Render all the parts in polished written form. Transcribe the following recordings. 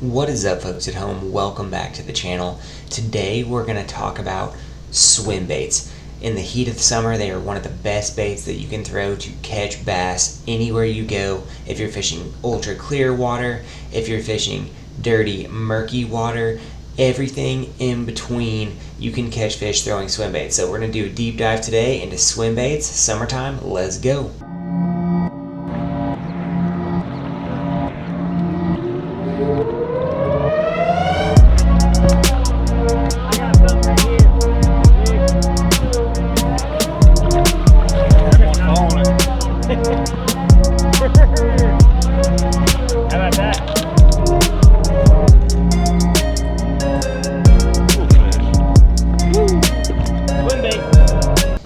What is up, folks at home? Welcome back to the channel. Today we're going to talk about swim baits. In the heat of the summer, they are one of the best baits that you can throw to catch bass anywhere you go. If you're fishing ultra clear water, if you're fishing dirty, murky water, everything in between, you can catch fish throwing swim baits. So we're going to do a deep dive today into swim baits. Summertime, let's go.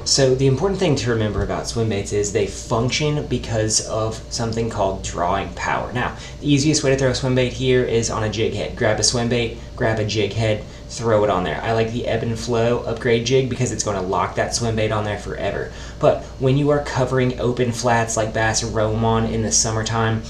So the important thing to remember about swim baits is they function because of something called drawing power. Now, the easiest way to throw a swim bait here is on a jig head. Grab a swim bait, grab a jig head, throw it on there. I like the ebb and flow upgrade jig because it's going to lock that swim bait on there forever. But when you are covering open flats like bass roam on in the summertime,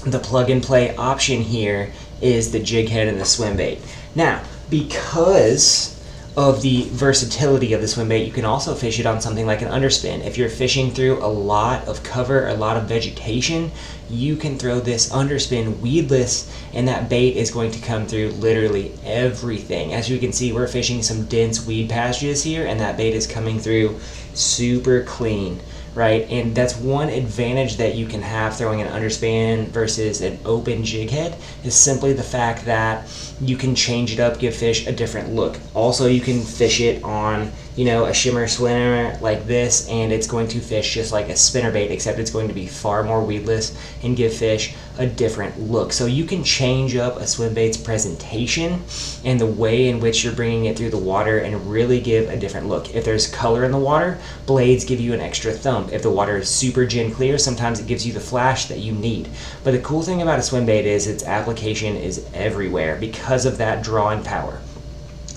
the plug and play option here is the jig head and the swim bait. Now, because of the versatility of the swim bait, you can also fish it on something like an underspin. If you're fishing through a lot of cover, a lot of vegetation, you can throw this underspin weedless and that bait is going to come through literally everything. As you can see, we're fishing some dense weed pastures here and that bait is coming through super clean, right? And that's one advantage that you can have throwing an underspin versus an open jig head, is simply the fact that you can change it up, give fish a different look. Also, you can fish it on, a shimmer swimmer like this, and it's going to fish just like a spinnerbait, except it's going to be far more weedless and give fish a different look. So you can change up a swim bait's presentation and the way in which you're bringing it through the water and really give a different look. If there's color in the water, blades give you an extra thump. If the water is super gin clear, sometimes it gives you the flash that you need. But the cool thing about a swim bait is its application is everywhere because of that drawing power.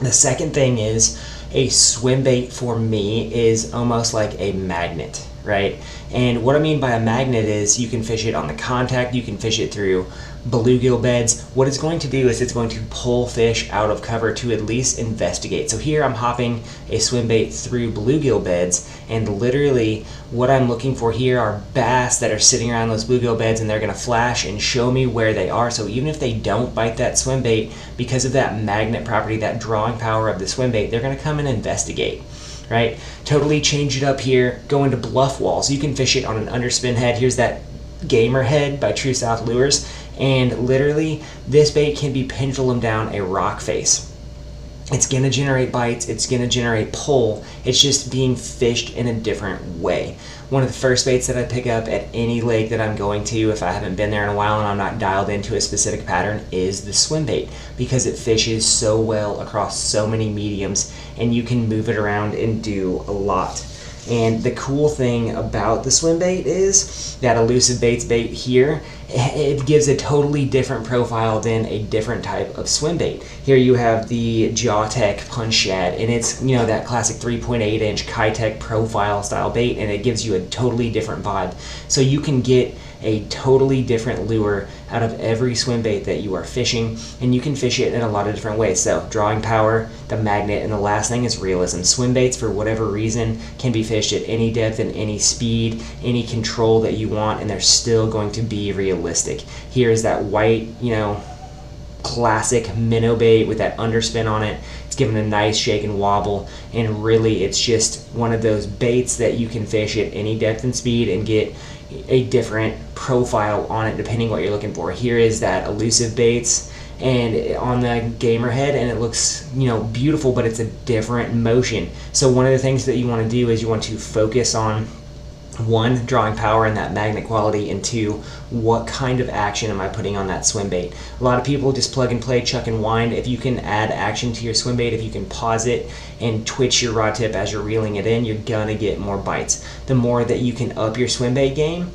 The second thing is, a swim bait for me is almost like a magnet, right? And what I mean by a magnet is you can fish it on the contact, you can fish it through bluegill beds. What it's going to do is it's going to pull fish out of cover to at least investigate. So here I'm hopping a swim bait through bluegill beds, and literally what I'm looking for here are bass that are sitting around those bluegill beds, and they're going to flash and show me where they are. So even if they don't bite that swim bait, because of that magnet property, that drawing power of the swim bait, they're going to come and investigate. Right? Totally change it up here, go into bluff walls. You can fish it on an underspin head. Here's that gamer head by True South Lures, and literally this bait can be pendulum down a rock face. It's going to generate bites, it's going to generate pull, it's just being fished in a different way. One of the first baits that I pick up at any lake that I'm going to, if I haven't been there in a while and I'm not dialed into a specific pattern, is the swim bait, because it fishes so well across so many mediums and you can move it around and do a lot. And the cool thing about the swim bait is that Elusive Baits bait here, it gives a totally different profile than a different type of swim bait. Here you have the Jawtech Punch Shad, and it's that classic 3.8 inch Kitech profile style bait, and it gives you a totally different vibe. So you can get a totally different lure out of every swim bait that you are fishing, and you can fish it in a lot of different ways. So drawing power, the magnet, and the last thing is realism. Swim baits, for whatever reason, can be fished at any depth and any speed, any control that you want, and they're still going to be realistic. Here is that white, classic minnow bait with that underspin on it. It's given a nice shake and wobble, and really it's just one of those baits that you can fish at any depth and speed and get a different profile on it depending what you're looking for. Here is that Elusive Baits and on the gamer head, and it looks beautiful, but it's a different motion. So one of the things that you want to do is you want to focus on, one, drawing power and that magnet quality, and two, what kind of action am I putting on that swim bait? A lot of people just plug and play, chuck and wind. If you can add action to your swim bait, if you can pause it and twitch your rod tip as you're reeling it in, you're gonna get more bites. The more that you can up your swim bait game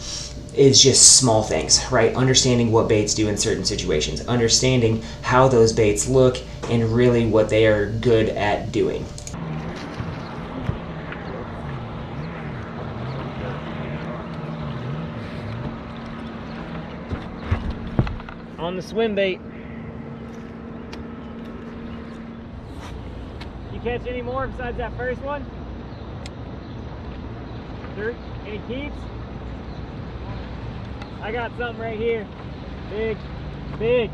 is just small things, right? Understanding what baits do in certain situations, understanding how those baits look, and really what they are good at doing. On the swim bait, catch any more besides that first one? Any keeps? I got something right here. Big, big.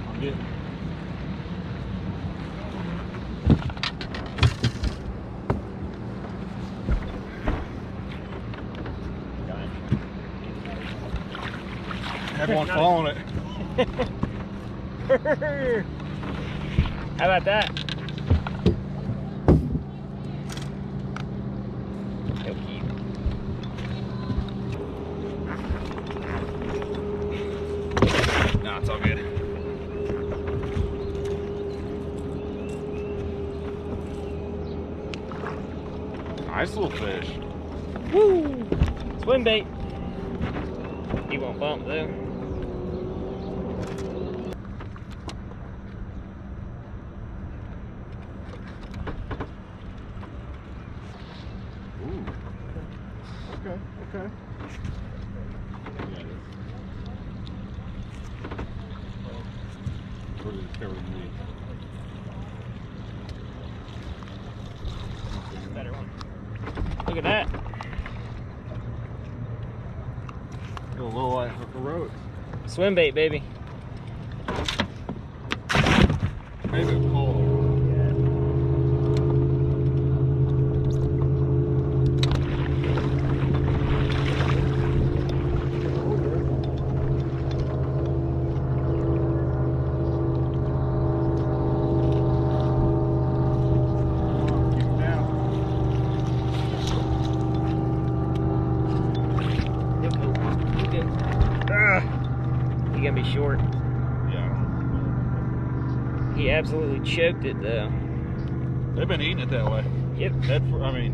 I'm getting. Had one following it. How about that? He'll keep. Nah, it's all good. Nice little fish. Woo! Swim bait. He won't bump though. Ooh. Okay, okay. Better one. Look at that. Feel a little like hook a rope. Swim bait, baby. Maybe a pole. He gonna be short. Yeah. He absolutely choked it though. They've been eating it that way. Yep. That's, I mean,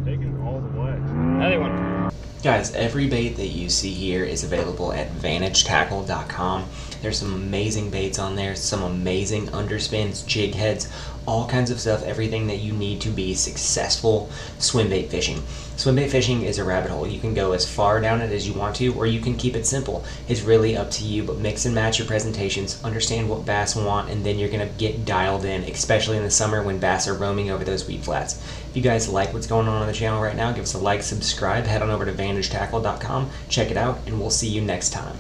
taking it all the way. Another one. Guys, every bait that you see here is available at vantagetackle.com. There's some amazing baits on there, some amazing underspins, jig heads, all kinds of stuff, everything that you need to be successful swim bait fishing. Swim bait fishing is a rabbit hole. You can go as far down it as you want to, or you can keep it simple. It's really up to you, but mix and match your presentations, understand what bass want, and then you're gonna get dialed in, especially in the summer when bass are roaming over those weed flats. If you guys like what's going on the channel right now, give us a like, subscribe, head on over to vantagetackle.com, check it out, and we'll see you next time.